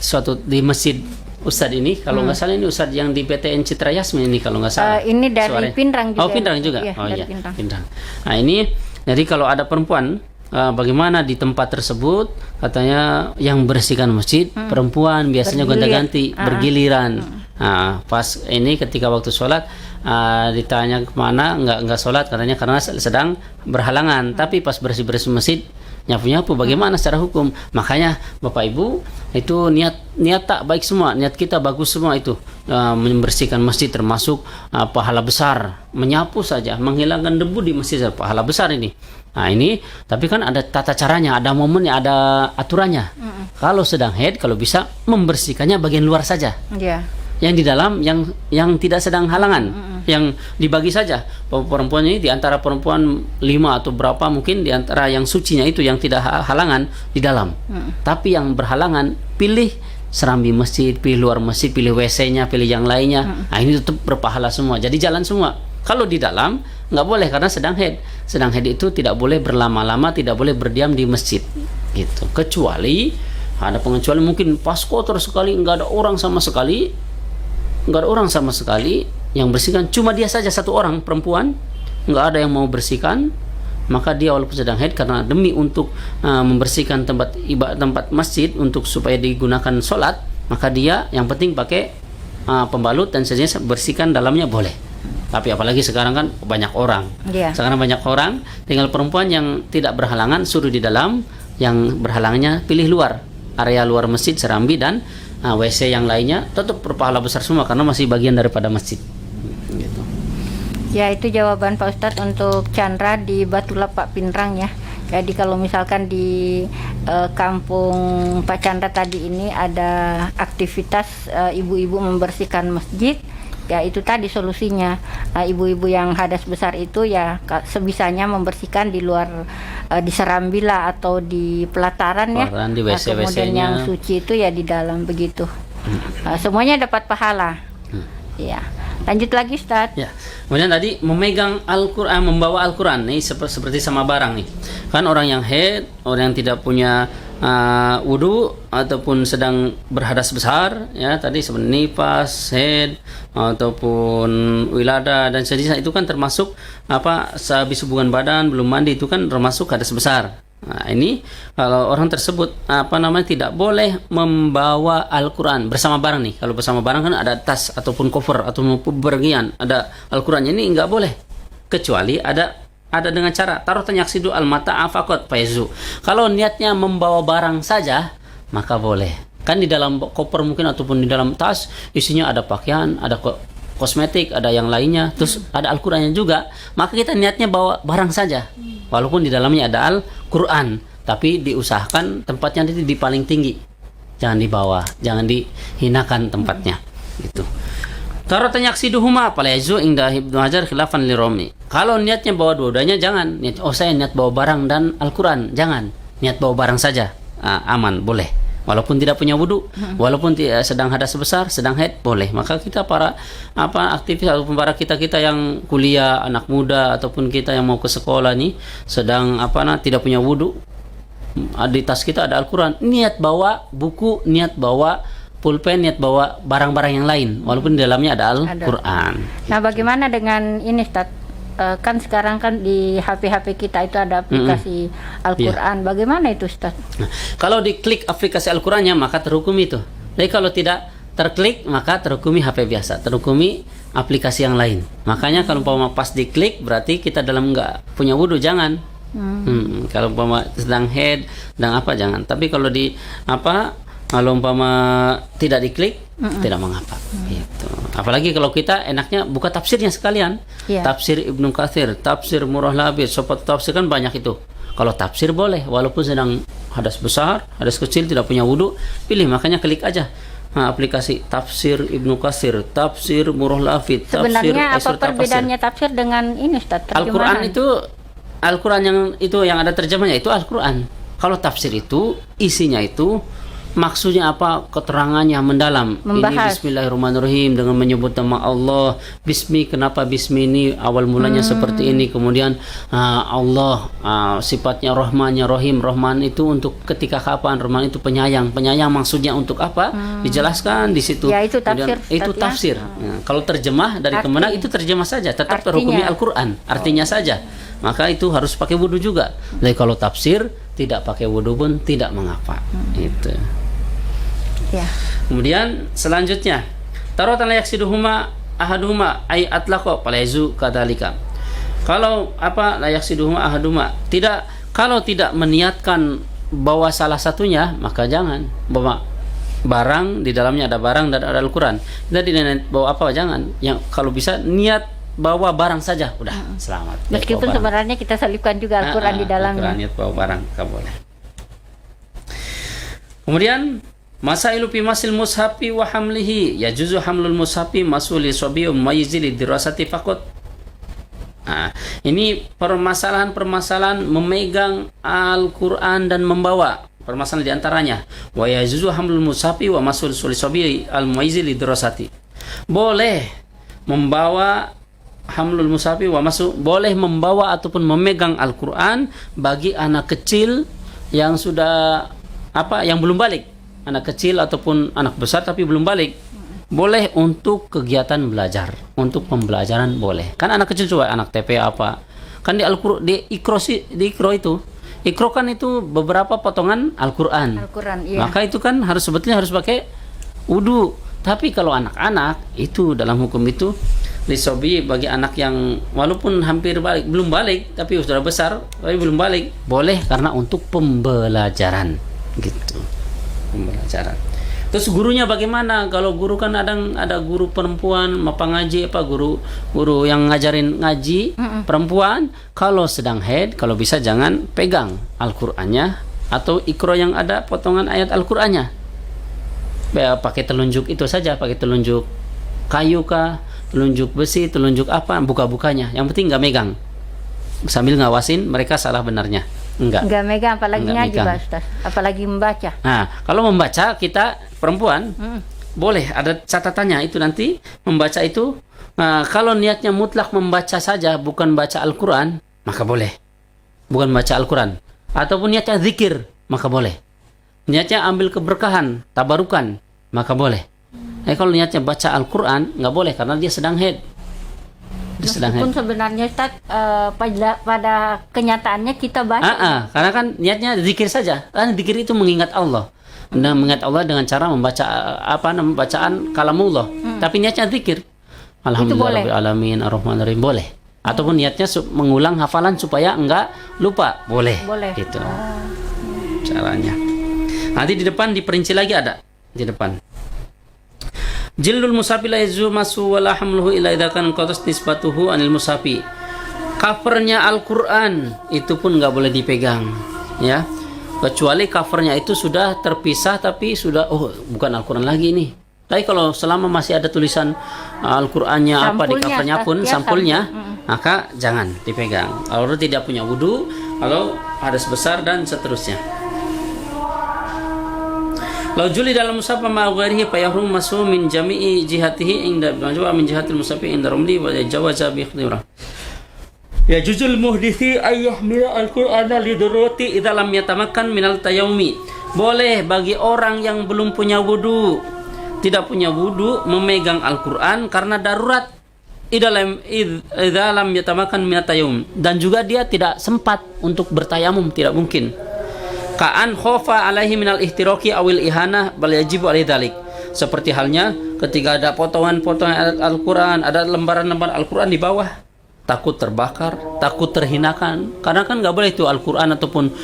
masjid Ustadz ini, kalau nggak salah ini Ustadz yang di PTN Citra Yasmin ini kalau nggak salah. Ini dari suaranya. Pindrang juga. Oh, Pindrang juga. Iya, dari Pindrang. Nah, ini jadi kalau ada perempuan, bagaimana di tempat tersebut, katanya yang bersihkan masjid perempuan, biasanya gonta-ganti, bergiliran. Nah, pas ini ketika waktu sholat ditanya kemana, nggak sholat, katanya karena sedang berhalangan. Tapi pas bersih-bersih masjid, nyapu-nyapu, bagaimana secara hukum? Makanya Bapak Ibu, itu niat tak baik semua, niat kita bagus semua itu, membersihkan masjid termasuk pahala besar, menyapu saja, menghilangkan debu di masjid, pahala besar ini. Nah ini, tapi kan ada tata caranya, ada momennya, ada aturannya. Kalau sedang haid, kalau bisa membersihkannya bagian luar saja. Iya. Yang di dalam, yang tidak sedang halangan, yang dibagi saja. Perempuan ini, di antara perempuan 5 atau berapa mungkin, di antara yang sucinya itu yang tidak halangan di dalam. Tapi yang berhalangan, pilih serambi masjid, pilih luar masjid, pilih WC-nya, pilih yang lainnya. Nah ini tetap berpahala semua, jadi jalan semua. Kalau di dalam nggak boleh karena sedang haid. Sedang haid itu tidak boleh berlama-lama, tidak boleh berdiam di masjid. Gitu. Kecuali ada pengecualian, mungkin pas kotor sekali, nggak ada orang sama sekali, yang bersihkan, cuma dia saja satu orang perempuan, nggak ada yang mau bersihkan, maka dia walaupun sedang haid, karena demi untuk membersihkan tempat masjid untuk supaya digunakan sholat, maka dia yang penting pakai pembalut dan sejenis, bersihkan dalamnya boleh. Tapi apalagi sekarang kan banyak orang. Yeah. Sekarang banyak orang, tinggal perempuan yang tidak berhalangan suruh di dalam, yang berhalangnya pilih luar, area luar masjid, serambi dan WC yang lainnya, tetap berpahala besar semua karena masih bagian daripada masjid. Gitu. Ya, itu jawaban Pak Ustadz untuk Chandra di Batu Lapak Pindrang ya. Jadi kalau misalkan di kampung Pak Chandra tadi ini ada aktivitas ibu-ibu membersihkan masjid, ya itu tadi solusinya. Ibu-ibu yang hadas besar itu ya sebisanya membersihkan di luar, di serambila atau di pelataran ya. Di WC-WC-nya. Kemudian yang suci itu ya di dalam begitu. Semuanya dapat pahala. Ya. Lanjut lagi, Ustaz. Ya. Kemudian tadi memegang Al-Qur'an, membawa Al-Qur'an nih seperti sama barang nih. Kan orang yang haid, orang yang tidak punya wudu ataupun sedang berhadas besar ya, tadi seperti nifas, haid ataupun wilada dan sejenisnya, itu kan termasuk sehabis hubungan badan belum mandi, itu kan termasuk hadas besar. Nah, ini kalau orang tersebut tidak boleh membawa Al-Qur'an bersama barang nih. Kalau bersama barang kan ada tas ataupun koper atau bepergian, ada Al-Qur'annya, ini enggak boleh. Kecuali ada dengan cara taruh tanyaksidu al-mata'a faqat faizu. Kalau niatnya membawa barang saja maka boleh. Kan di dalam koper mungkin ataupun di dalam tas isinya ada pakaian, ada kosmetik, ada yang lainnya, terus ada Al-Qur'annya juga, maka kita niatnya bawa barang saja. Walaupun di dalamnya ada Al-Qur'an, tapi diusahakan tempatnya di paling tinggi. Jangan di bawah, jangan dihinakan tempatnya. Gitu. Taruh tanyaksiduhuma palaizu inda Ibnu Hajar khilafan li Romi. Kalau niatnya bawa dua-duanya jangan. Saya niat bawa barang dan Al-Qur'an, jangan. Niat bawa barang saja. Aman, boleh. Walaupun tidak punya wudu, walaupun sedang hadas besar, sedang haid, boleh. Maka kita para aktivis ataupun para kita yang kuliah, anak muda ataupun kita yang mau ke sekolah nih, sedang tidak punya wudu, di tas kita ada Al-Qur'an, niat bawa buku, niat bawa pulpen, niat bawa barang-barang yang lain, walaupun di dalamnya ada Al-Qur'an. Nah, bagaimana dengan ini, Ustaz? Kan sekarang kan di HP kita itu ada aplikasi Al-Qur'an. Bagaimana itu, Ustaz? Nah, kalau diklik aplikasi Al-Qur'annya maka terhukumi itu. Tapi kalau tidak terklik maka terhukumi HP biasa, terhukumi aplikasi yang lain. Makanya kalau pas diklik berarti kita dalam enggak punya wudu, jangan. Kalau sedang head, sedang jangan. Tapi kalau kalau tidak diklik, tidak mengapa. Gitu. Apalagi kalau kita enaknya buka tafsirnya sekalian. Tafsir Ibnu Katsir, tafsir Murrah Labid, sopat tafsir kan banyak itu. Kalau tafsir boleh, walaupun sedang hadas besar, hadas kecil, tidak punya wudu, pilih. Makanya klik aja aplikasi tafsir Ibnu Katsir, tafsir Murrah Labid, tafsir. Sebenarnya apa perbedaannya tafsir dengan ini, Ustaz? Al-Qur'an itu Al-Qur'an yang ada terjemahnya itu Al-Qur'an. Kalau tafsir itu isinya itu maksudnya keterangannya mendalam. Membahas. Ini Bismillahirrahmanirrahim dengan menyebut nama Allah. Kenapa Bismi ini awal mulanya seperti ini. Kemudian Allah sifatnya Rahmannya Rahim. Rahman itu untuk ketika kapan, Rahman itu penyayang. Penyayang maksudnya untuk apa? Dijelaskan di situ. Ya, itu tafsir. Kemudian, itu tafsir. Kalau terjemah dari Kemenak itu terjemah saja, tetap terhukumi Al-Qur'an. Artinya saja. Maka itu harus pakai wudu juga. Jadi kalau tafsir tidak pakai wudu pun tidak mengapa. Itu. Ya. Kemudian selanjutnya tarotan layak siduhuma ahaduhuma ay atlaqo palaizu kadalika. Kalau layak siduhuma ahaduhuma, kalau tidak meniatkan bawa salah satunya maka jangan bawa barang, di dalamnya ada barang dan ada Al-Qur'an. Kita tidak bawa jangan. Yang kalau bisa niat bawa barang saja udah selamat. Meskipun sebenarnya kita selipkan juga Al-Qur'an di dalamnya. Al-Qur'an, niat bawa barang enggak boleh. Kemudian masailu fi masil mushafi wa hamlihi yajuzu hamlul mushafi masuli sabiyyun mayizil dirasati faqat. Ini permasalahan memegang Al-Qur'an dan membawa. Permasalahan di antaranya wa yajuzu hamlul mushafi wa masul sabiyyi al mayizil dirasati. Boleh membawa hamlul mushafi wa boleh membawa ataupun memegang Al-Qur'an bagi anak kecil yang sudah yang belum balik. Anak kecil ataupun anak besar tapi belum balik, boleh untuk kegiatan belajar, untuk pembelajaran boleh. Kan anak kecil coba anak TP kan di Al-Qur'an, di Iqra kan itu beberapa potongan Al-Qur'an. Iya. Maka itu kan sebetulnya harus pakai wudu. Tapi kalau anak-anak itu dalam hukum itu lisobi, bagi anak yang walaupun hampir belum balik tapi sudah besar tapi belum balik, boleh karena untuk pembelajaran gitu. Pembelajaran. Terus gurunya bagaimana? Kalau guru kan ada guru perempuan, ngaji guru yang ngajarin ngaji perempuan, kalau sedang haid kalau bisa jangan pegang Al-Qur'annya atau Iqra yang ada potongan ayat Al-Qur'annya. Pakai telunjuk itu saja, pakai telunjuk kayu kah, telunjuk besi, telunjuk apa, buka-bukanya. Yang penting nggak megang. Sambil ngawasin mereka salah benarnya. Enggak. Nggak megang, apalagi Nggak ngaji megang. Pak Ustaz. Apalagi membaca. Nah, kalau membaca kita perempuan boleh ada catatannya itu nanti membaca itu. Nah, kalau niatnya mutlak membaca saja, bukan baca Al-Quran, maka boleh. Bukan baca Al-Quran. Ataupun niatnya zikir, maka boleh. Niatnya ambil keberkahan, tabarukan, maka boleh. Kalau niatnya baca Al-Quran, nggak boleh karena dia sedang haid. Dia sedang haid. Meskipun sebenarnya Ustaz pada kenyataannya kita baca. Karena kan niatnya zikir saja. Kan zikir itu mengingat Allah. Dan mengingat Allah dengan cara membaca bacaan kalamullah. Tapi niatnya zikir. Alhamdulillah rabbil alamin arrahmanir rahim boleh. Ataupun niatnya mengulang hafalan supaya enggak lupa, boleh. Gitu. Caranya. Nanti di depan diperinci lagi ada di depan. Jildul musafi la yazumasu wa la hamluhu illa idza kana qatas nisbatuhu anil musafi. Covernya Al-Qur'an itu pun enggak boleh dipegang, ya. Kecuali covernya itu sudah terpisah tapi sudah bukan Al-Qur'an lagi nih. Tapi kalau selama masih ada tulisan Al-Qur'annya apa di covernya pun sampulnya, maka jangan dipegang. Kalau tidak punya wudu, kalau hadas besar dan seterusnya. Lau juli dalam mushaf ma ghairihi fa yahrum masu min jami'i jihatihi inda majwa min jihatil mushafi inda rumli wa jawaza bi ikhtira. Ya juzul muhdithi ayyahmil al-Qur'ana li darurati idza lam yatamakkan minal tayammumi. Boleh bagi orang yang belum punya wudu, tidak punya wudu memegang Al-Qur'an karena darurat idza lam yatamakkan minat tayammum, dan juga dia tidak sempat untuk bertayamum, tidak mungkin. Ka'an khofa alaihi minal ihtiraki awil ihanah bal yajibu alaihi dzalik. Seperti halnya ketika ada potongan-potongan Al-Qur'an, ada lembaran-lembaran Al-Qur'an di bawah, takut terbakar, takut terhinakan. Karena kan nggak boleh itu Al-Qur'an ataupun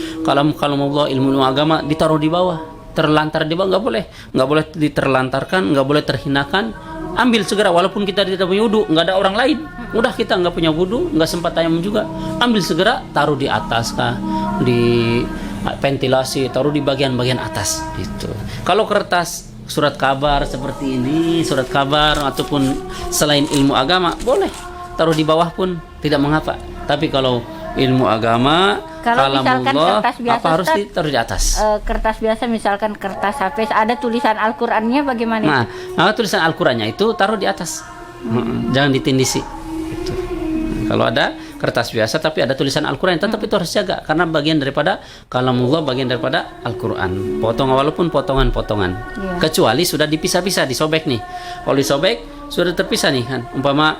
kalamullah ilmu agama ditaruh di bawah, terlantar di bawah, nggak boleh diterlantarkan, nggak boleh terhinakan. Ambil segera walaupun kita tidak punya wudu, nggak ada orang lain, udah kita nggak punya wudu, nggak sempat tayamum juga, ambil segera taruh di atas kah, di ventilasi, taruh di bagian-bagian atas gitu. Kalau kertas surat kabar seperti ini, surat kabar ataupun selain ilmu agama, boleh taruh di bawah pun tidak mengapa. Tapi kalau ilmu agama, kalau misalkan kertas biasa, apa harus ditaruh di atas? Kertas biasa, misalkan kertas HP, ada tulisan Al-Qur'annya bagaimana? Nah, tulisan Al-Qur'annya itu taruh di atas, jangan ditindisi. Gitu. Kalau ada kertas biasa tapi ada tulisan Al-Qur'an, tetap itu harus jaga karena bagian daripada kalamullah, bagian daripada Al-Qur'an. Walaupun potongan-potongan. Kecuali sudah dipisah-pisah, disobek nih. Kalau disobek sudah terpisah nih kan. Umpama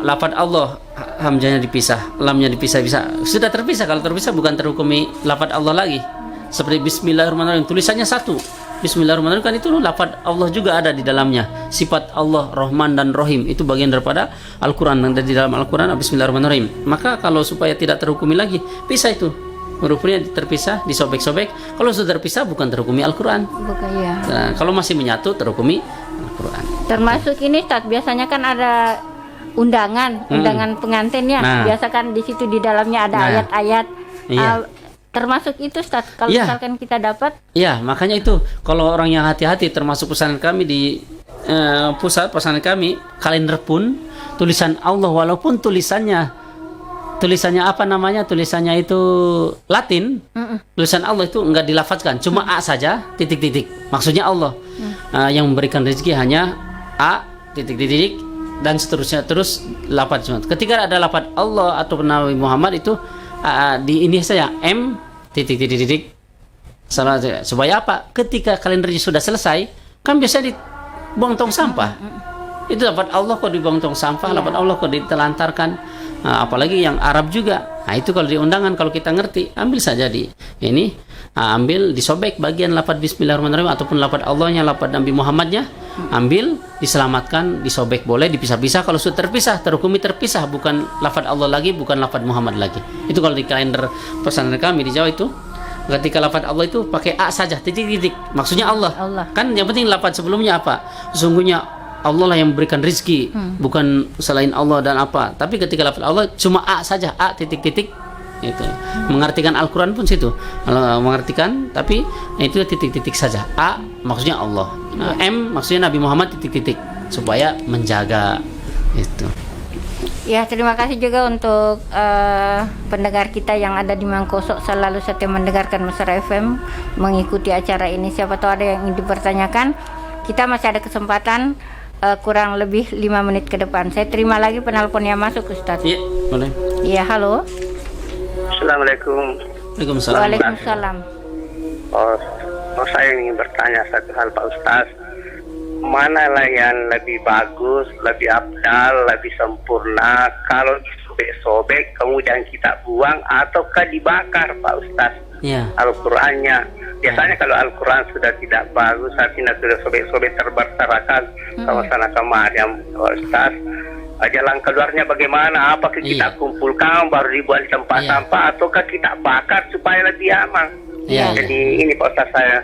lafaz Allah hamzahnya dipisah, lamnya dipisah-pisah. Sudah terpisah. Kalau terpisah bukan terhukumi lafaz Allah lagi. Seperti bismillahirrahmanirrahim, tulisannya satu. Bismillahirrahmanirrahim kan itu lafaz Allah juga ada di dalamnya. Sifat Allah Rahman dan Rahim itu bagian daripada Al-Qur'an, dan di dalam Al-Qur'an Bismillahirrahmanirrahim. Maka kalau supaya tidak terhukumi lagi, pisah itu. Hurufnya terpisah, disobek-sobek. Kalau sudah terpisah bukan terhukumi Al-Qur'an. Bukan, ya. Nah, kalau masih menyatu terhukumi Al-Qur'an. Termasuk ini Ustaz, biasanya kan ada undangan pengantinnya. Nah. Biasa kan di situ di dalamnya ada ayat-ayat. Iya. Termasuk itu Ustaz, kalau misalkan kita dapat. Iya, makanya itu kalau orang yang hati-hati, termasuk pesanan kami di pusat pesanan kami, kalender pun tulisan Allah, walaupun tulisannya apa namanya, tulisannya itu Latin, tulisan Allah itu enggak dilafadzkan, cuma A saja, titik-titik, maksudnya Allah. Yang memberikan rezeki hanya A, titik-titik, dan seterusnya, terus lafadz. Ketika ada lafadz Allah atau Nabi Muhammad itu di ini saya M titik salah, supaya apa? Ketika kalendernya sudah selesai, kan biasa dibuang tong sampah. Itu dapat Allah kok dibuang tong sampah, dapat Allah kok ditelantarkan. Apalagi yang Arab juga. Nah, itu kalau di undangan, kalau kita ngerti, ambil saja di ini, ambil disobek bagian lafaz Bismillahirrahmanirrahim ataupun lafaz Allahnya, lafaz Nabi Muhammadnya, ambil, diselamatkan, disobek, boleh dipisah-pisah. Kalau sudah terpisah, terhukumi terpisah, bukan lafaz Allah lagi, bukan lafaz Muhammad lagi. Itu kalau di kalender pesanan kami di Jawa itu, ketika lafaz Allah itu pakai A saja, titik-titik, maksudnya Allah. Kan yang penting lafaz sebelumnya apa? Sesungguhnya Allah lah yang memberikan rezeki, bukan selain Allah dan apa. Tapi ketika lafaz Allah cuma A saja, A titik-titik, itu. Mengartikan Al-Qur'an pun situ. Kalau mengartikan, tapi itu titik-titik saja. A maksudnya Allah. M maksudnya Nabi Muhammad titik-titik, supaya menjaga Itu. Ya, terima kasih juga untuk pendengar kita yang ada di Mangkosok selalu setia mendengarkan Mesra FM, mengikuti acara ini. Siapa tahu ada yang ingin dipertanyakan. Kita masih ada kesempatan kurang lebih 5 menit ke depan. Saya terima lagi penelpon yang masuk, Ustaz. Iya, boleh. Iya, halo. Assalamualaikum. Waalaikumsalam. Waalaikumsalam. Saya ingin bertanya satu hal Pak Ustaz. Manalah yang lebih bagus, lebih abdal, lebih sempurna kalau disobek-sobek kemudian kita buang ataukah dibakar Pak Ustaz? Iya. Al-Qur'annya. Biasanya kalau Al-Quran sudah tidak bagus, artinya sudah sobek-sobek terbakar kawasan kemari Pak Ustaz. Jalan keluarnya bagaimana? Apakah kita kumpulkan baru dibuang di tempat sampah ataukah kita bakar supaya lebih aman? Iya. Jadi ini Pak Ustaz saya.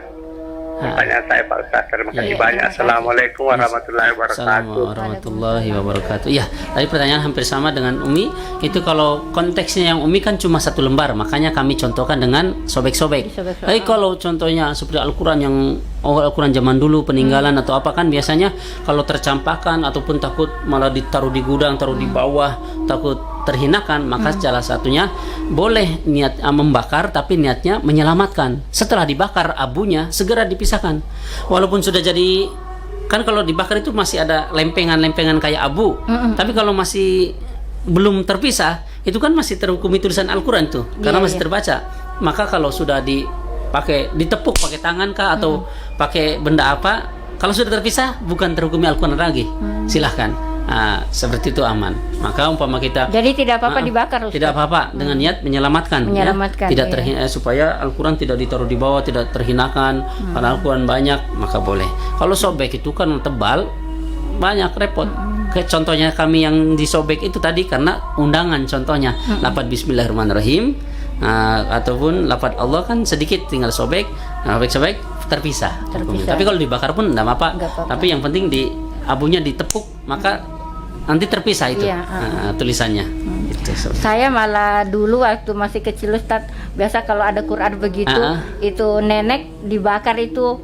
Pertanyaan saya Pak Ustaz. Terima kasih banyak. Assalamualaikum warahmatullahi wabarakatuh. Assalamualaikum warahmatullahi wabarakatuh. Ya, tadi pertanyaan hampir sama dengan Umi. Itu kalau konteksnya yang Umi kan cuma 1 lembar, makanya kami contohkan dengan sobek-sobek. Tapi kalau contohnya seperti Al-Quran yang Al-Quran zaman dulu peninggalan atau apa kan biasanya kalau tercampakkan ataupun takut malah ditaruh di gudang, taruh di bawah, takut terhinakan, maka salah satunya boleh niat membakar tapi niatnya menyelamatkan. Setelah dibakar abunya segera dipisahkan. Walaupun sudah jadi, kan kalau dibakar itu masih ada lempengan-lempengan kayak abu. Tapi kalau masih belum terpisah, itu kan masih terhukumi tulisan Al-Quran tuh, karena masih terbaca. Maka kalau sudah dipakai, ditepuk pakai tangan kah atau pakai benda apa, kalau sudah terpisah bukan terhukumi Al-Quran lagi. Silahkan. Seperti itu aman. Maka umpama kita Jadi tidak apa-apa dibakar, Ustaz. tidak apa-apa dengan niat menyelamatkan, Menyelamatkan, tidak supaya Al-Quran tidak ditaruh di bawah, tidak terhinakan. Karena Al-Quran banyak, maka boleh. Kalau sobek itu kan tebal, banyak repot. Kayak contohnya kami yang disobek itu tadi karena undangan, contohnya lafaz Bismillahirrahmanirrahim, ataupun lafaz Allah kan sedikit, tinggal sobek, sobek terpisah. Tapi kalau dibakar pun tidak apa-apa. Tapi yang penting abunya ditepuk, maka nanti terpisah itu tulisannya. Saya malah dulu waktu masih kecil, Ustaz, biasa kalau ada Quran begitu, itu nenek dibakar itu,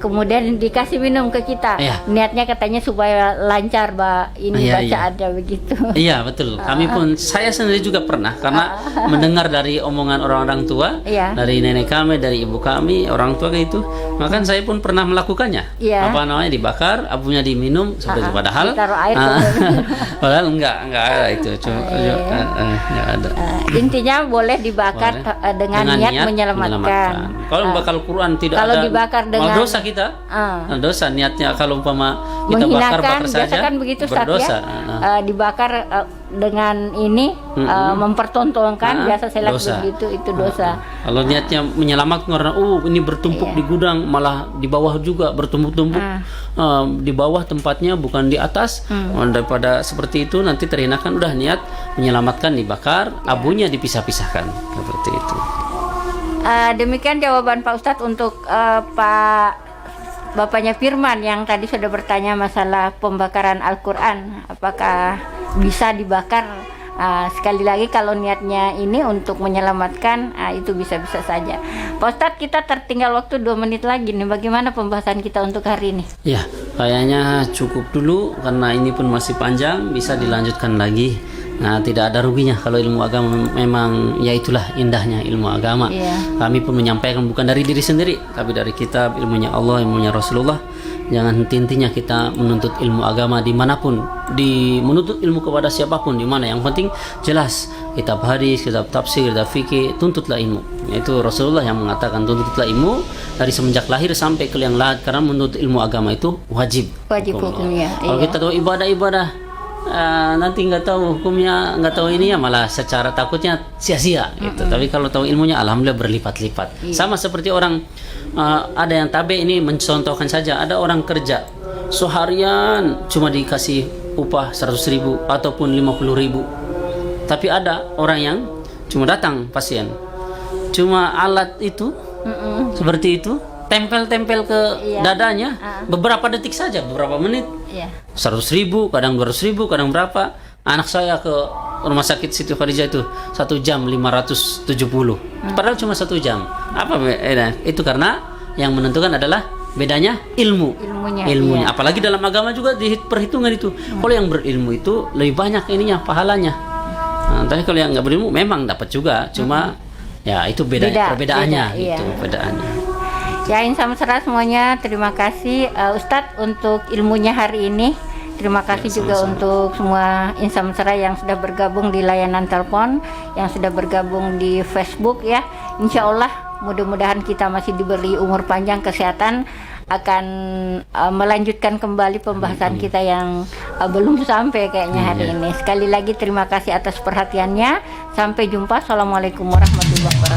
kemudian dikasih minum ke kita. Niatnya katanya supaya lancar bacaannya begitu. Iya, betul. Kami pun, saya sendiri juga pernah, karena mendengar dari omongan orang-orang tua, dari nenek kami, dari ibu kami, orang tua kayak itu, maka saya pun pernah melakukannya. Apa namanya, dibakar, abunya diminum, seperti padahal ditaruh air padahal enggak ada itu. Enggak ada. Intinya boleh dibakar dengan niat menyelamatkan. Kalau bakal Quran tidak kalau ada, dibakar dengan dosa kita. Dosa niatnya kalau umpama kita bakar saja kan begitu, berdosa. Dibakar dengan ini mempertontonkan, biasa saya lakukan begitu, itu dosa. Kalau niatnya menyelamatkan karena ini bertumpuk di gudang, malah di bawah juga bertumpuk-tumpuk. Di bawah tempatnya bukan di atas. Daripada seperti itu nanti terhinakan, udah niat menyelamatkan dibakar, abunya dipisah-pisahkan seperti itu. Demikian jawaban Pak Ustadz untuk Bapaknya Firman yang tadi sudah bertanya masalah pembakaran Al-Quran, apakah bisa dibakar. Sekali lagi kalau niatnya ini untuk menyelamatkan, itu bisa-bisa saja. Pak Ustadz, kita tertinggal waktu 2 menit lagi nih. Bagaimana pembahasan kita untuk hari ini? Ya, kayaknya cukup dulu karena ini pun masih panjang, bisa dilanjutkan lagi. Nah, tidak ada ruginya kalau ilmu agama, memang ya itulah indahnya ilmu agama. Kami pun menyampaikan bukan dari diri sendiri, tapi dari kitab, ilmunya Allah, ilmunya Rasulullah. Jangan henti-hentinya kita menuntut ilmu agama dimanapun, menuntut ilmu kepada siapapun, di mana yang penting jelas kitab hadis, kitab tafsir, kitab fikih, tuntutlah ilmu. Itu Rasulullah yang mengatakan tuntutlah ilmu dari semenjak lahir sampai ke liang lahat, karena menuntut ilmu agama itu wajib hukumnya. Kalau kita tahu ibadah nanti nggak tahu hukumnya, nggak tahu ini ya, malah secara takutnya sia-sia gitu. Tapi kalau tahu ilmunya, alhamdulillah berlipat-lipat. Sama seperti orang ada yang tabe, ini mencontohkan saja, ada orang kerja seharian cuma dikasih upah 100.000 ataupun 50.000. Tapi ada orang yang cuma datang pasien, cuma alat itu seperti itu, tempel-tempel ke dadanya, beberapa detik saja, beberapa menit, 100.000, kadang 200.000, kadang berapa. Anak saya ke rumah sakit Siti Khadijah itu 1 jam 570, padahal cuma 1 jam. Apa itu? Karena yang menentukan adalah bedanya ilmu. Ilmunya, iya. Apalagi dalam agama juga di perhitungan itu. Kalau yang berilmu itu lebih banyak ininya pahalanya. Nah, tapi kalau yang nggak berilmu memang dapat juga, cuma ya itu perbedaannya iya. itu perbedaannya. Ya, insan mesra semuanya, terima kasih Ustadz untuk ilmunya hari ini. Terima kasih juga untuk semua insan mesra yang sudah bergabung di layanan telepon, yang sudah bergabung di Facebook ya. Insya Allah mudah-mudahan kita masih diberi umur panjang, kesehatan, akan melanjutkan kembali pembahasan kita yang belum sampai kayaknya hari ini. Sekali lagi terima kasih atas perhatiannya. Sampai jumpa. Assalamualaikum warahmatullahi wabarakatuh.